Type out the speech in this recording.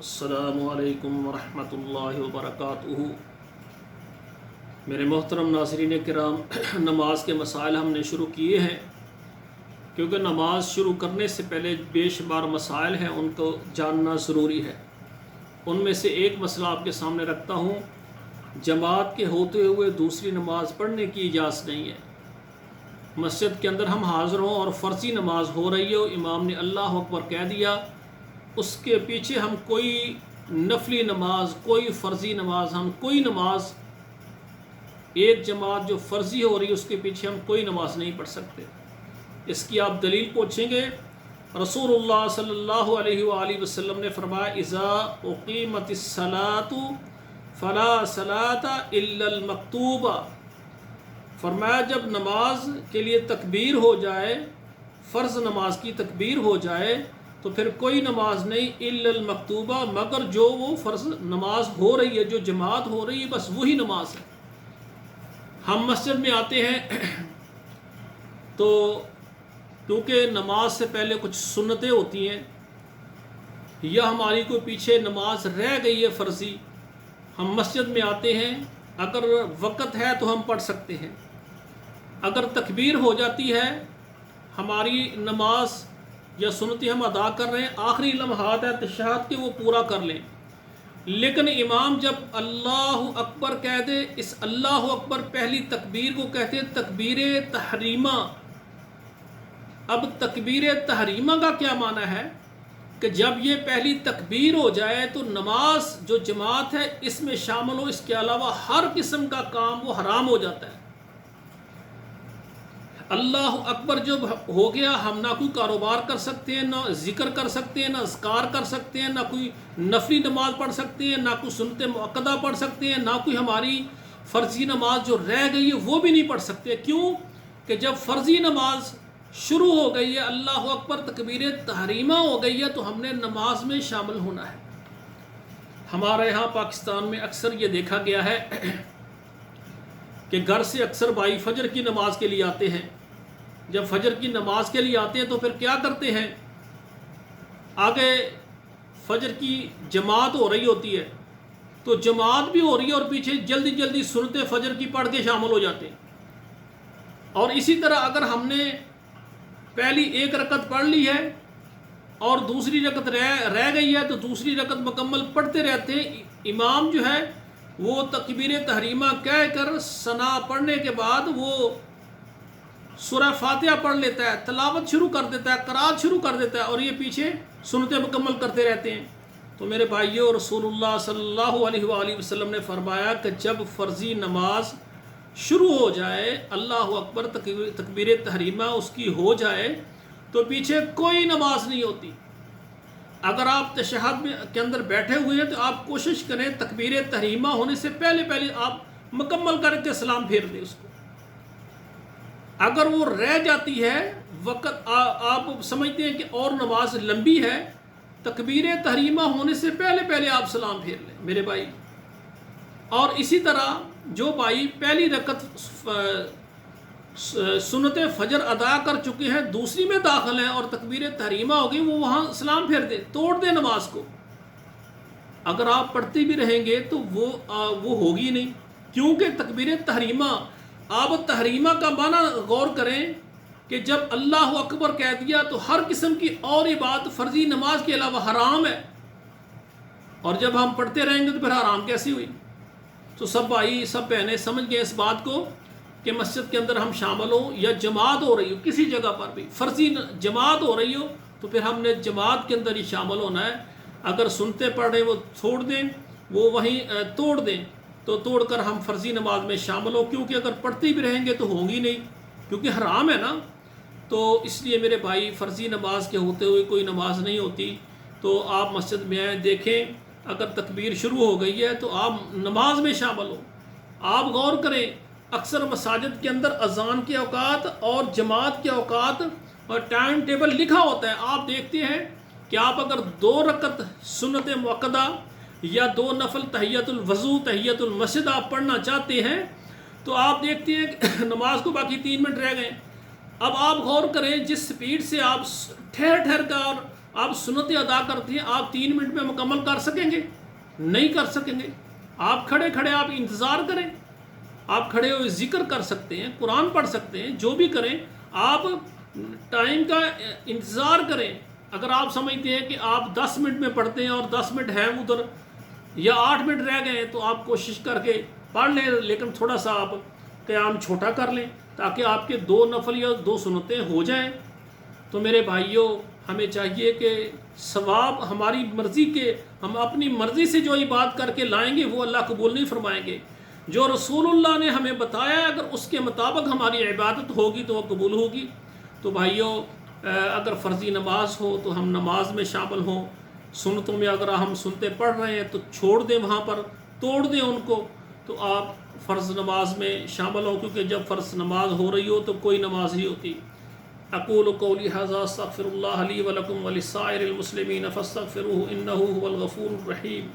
अस्सलामु अलैकुम वरहमतुल्लाहि वबरकातुहू। मेरे मोहतरम नाज़रीन किराम, नमाज के मसाइल हमने शुरू किए हैं क्योंकि नमाज शुरू करने से पहले बेशुमार मसाइल हैं, उनको जानना ज़रूरी है। उनमें से एक मसला आपके सामने रखता हूँ। जमात के होते हुए दूसरी नमाज पढ़ने की इजाज़त नहीं है। मस्जिद के अंदर हम हाज़िर हों और फ़र्ज़ी नमाज हो रही हो, इमाम ने अल्लाह अकबर कह दिया, उसके पीछे हम कोई नफली नमाज, कोई फ़र्ज़ी नमाज, हम कोई नमाज, एक जमात जो फ़र्ज़ी हो रही है उसके पीछे हम कोई नमाज नहीं पढ़ सकते। इसकी आप दलील पूछेंगे। रसूलुल्लाह सल्लल्लाहु अलैहि वसल्लम ने फरमाया, इज़ा उक़ीमतिस्सलातु फ़ला सलाता इल्लल मक्तूबा। फरमाया जब नमाज के लिए तकबीर हो जाए, फ़र्ज़ नमाज की तकबीर हो जाए, तो फिर कोई नमाज नहीं इल्लल मक्तूबा, मगर जो वो फ़र्ज़ नमाज हो रही है, जो जमात हो रही है, बस वही नमाज है। हम मस्जिद में आते हैं तो क्योंकि नमाज से पहले कुछ सुन्नतें होती हैं, या हमारी कोई पीछे नमाज रह गई है फ़र्ज़ी, हम मस्जिद में आते हैं, अगर वक़्त है तो हम पढ़ सकते हैं। अगर तकबीर हो जाती है, हमारी नमाज या सुन्नतें हम अदा कर रहे हैं, आखिरी लम्हात है तशहद के, वो पूरा कर लें। लेकिन इमाम जब अल्लाहु अकबर कह दे, इस अल्लाहु अकबर पहली तकबीर को कहते हैं तकबीर तहरीमा। अब तकबीर तहरीमा का क्या माना है कि जब ये पहली तकबीर हो जाए तो नमाज जो जमात है इसमें शामिल हो, इसके अलावा हर किस्म का काम वो हराम हो जाता है। अल्लाह अकबर जब हो गया, हम ना कोई कारोबार कर सकते हैं, ना ज़िक्र कर सकते हैं, ना अज़कार कर सकते हैं, ना कोई नफली नमाज पढ़ सकते हैं, ना कोई सुन्नत मुअक्कदा पढ़ सकते हैं, ना कोई हमारी फ़र्ज़ी नमाज जो रह गई है वो भी नहीं पढ़ सकते। क्यों कि जब फ़र्ज़ी नमाज शुरू हो गई है, अल्लाह अकबर तकबीर तहरीमा हो गई है, तो हमने नमाज में शामिल होना है। हमारे यहाँ पाकिस्तान में अक्सर ये देखा गया है कि घर से अक्सर भाई फजर की नमाज के लिए आते हैं। जब फजर की नमाज के लिए आते हैं तो फिर क्या करते हैं, आगे फजर की जमात हो रही होती है, तो जमात भी हो रही है और पीछे जल्दी जल्दी सुन्नत फजर की पढ़ के शामिल हो जाते हैं। और इसी तरह अगर हमने पहली एक रकत पढ़ ली है और दूसरी रकत रह गई है, तो दूसरी रकत मुकम्मल पढ़ते रहते हैं। इमाम जो है वो तकबीर तहरीमा कह कर सना पढ़ने के बाद वो सूरह फातिहा पढ़ लेता है, तलावत शुरू कर देता है, क़राअत शुरू कर देता है, और ये पीछे सुन्नतें मुकम्मल करते रहते हैं। तो मेरे भाइयों, रसूलुल्लाह सल्लल्लाहु अलैहि वसल्लम ने फरमाया कि जब फ़र्ज़ी नमाज शुरू हो जाए, अल्लाहु अकबर तकबीर तहरीमा उसकी हो जाए, तो पीछे कोई नमाज नहीं होती। अगर आप तशहद के अंदर बैठे हुए हैं तो आप कोशिश करें तकबीर तहरीमा होने से पहले पहले आप मुकम्मल करके सलाम फेर दें उसको। अगर वो रह जाती है, वक़्त आप समझते हैं कि और नमाज लंबी है, तकबीर तहरीमा होने से पहले पहले आप सलाम फेर लें मेरे भाई। और इसी तरह जो भाई पहली रकत सुन्नत फजर अदा कर चुके हैं, दूसरी में दाखिल हैं और तकबीर तहरीमा हो गई, वो वहाँ सलाम फेर दे, तोड़ दे नमाज को। अगर आप पढ़ते भी रहेंगे तो वो होगी नहीं, क्योंकि तकबीर तहरीमा, आप तहरीमा का माना गौर करें कि जब अल्लाह अकबर कह दिया तो हर किस्म की और इबादत फ़र्ज़ी नमाज के अलावा हराम है, और जब हम पढ़ते रहेंगे तो फिर हराम कैसी हुई। तो सब भाई, सब बहनें समझ गए इस बात को कि मस्जिद के अंदर हम शामिल हों या जमात हो रही हो, किसी जगह पर भी फ़र्ज़ी जमात हो रही हो, तो फिर हमने जमात के अंदर ही शामिल होना है। अगर सुनते पढ़ रहे वो छोड़ दें, वो वहीं तोड़ दें, तो तोड़कर हम फ़र्ज़ी नमाज में शामिल हो, क्योंकि अगर पढ़ते भी रहेंगे तो होंगी नहीं, क्योंकि हराम है ना। तो इसलिए मेरे भाई, फ़र्ज़ी नमाज के होते हुए कोई नमाज नहीं होती। तो आप मस्जिद में आए, देखें अगर तकबीर शुरू हो गई है तो आप नमाज में शामिल हो। आप गौर करें, अक्सर मसाजिद के अंदर अज़ान के औकात और जमात के औकात और टाइम टेबल लिखा होता है। आप देखते हैं कि आप अगर 2 रकत सुन्नत मुअक्कदा या 2 नफल तहियतुल वज़ू तहियतुल मस्जिद आप पढ़ना चाहते हैं, तो आप देखते हैं कि नमाज को बाकी 3 मिनट रह गए। अब आप गौर करें, जिस स्पीड से आप ठहर ठहर कर آپ سنتیں ادا کرتے ہیں، آپ 3 منٹ میں مکمل کر سکیں گے؟ نہیں کر سکیں گے۔ آپ کھڑے کھڑے آپ انتظار کریں، آپ کھڑے ہوئے ذکر کر سکتے ہیں، قرآن پڑھ سکتے ہیں، جو بھی کریں، آپ ٹائم کا انتظار کریں۔ اگر آپ سمجھتے ہیں کہ آپ 10 منٹ میں پڑھتے ہیں اور 10 منٹ ہیں ادھر یا 8 منٹ رہ گئے ہیں، تو آپ کوشش کر کے پڑھ لیں، لیکن تھوڑا سا آپ قیام چھوٹا کر لیں تاکہ آپ کے 2 نفل یا 2 سنتیں ہو جائیں۔ تو میرے بھائیوں، ہمیں چاہیے کہ ثواب ہماری مرضی کے، ہم اپنی مرضی سے جو عبادت کر کے لائیں گے وہ اللہ قبول نہیں فرمائیں گے۔ جو رسول اللہ نے ہمیں بتایا ہے، اگر اس کے مطابق ہماری عبادت ہوگی تو وہ قبول ہوگی۔ تو بھائیوں، اگر فرضی نماز ہو تو ہم نماز میں شامل ہوں، سنتوں میں اگر ہم سنتے پڑھ رہے ہیں تو چھوڑ دیں، وہاں پر توڑ دیں ان کو، تو آپ فرض نماز میں شامل ہوں، کیونکہ جب فرض نماز ہو رہی ہو تو کوئی نماز نہیں ہوتی۔ اقول قولی ھذا استغفر اللہ لی ولکم ولسائر المسلمین فاستغفروہ انہ ھو الغفور الرحیم۔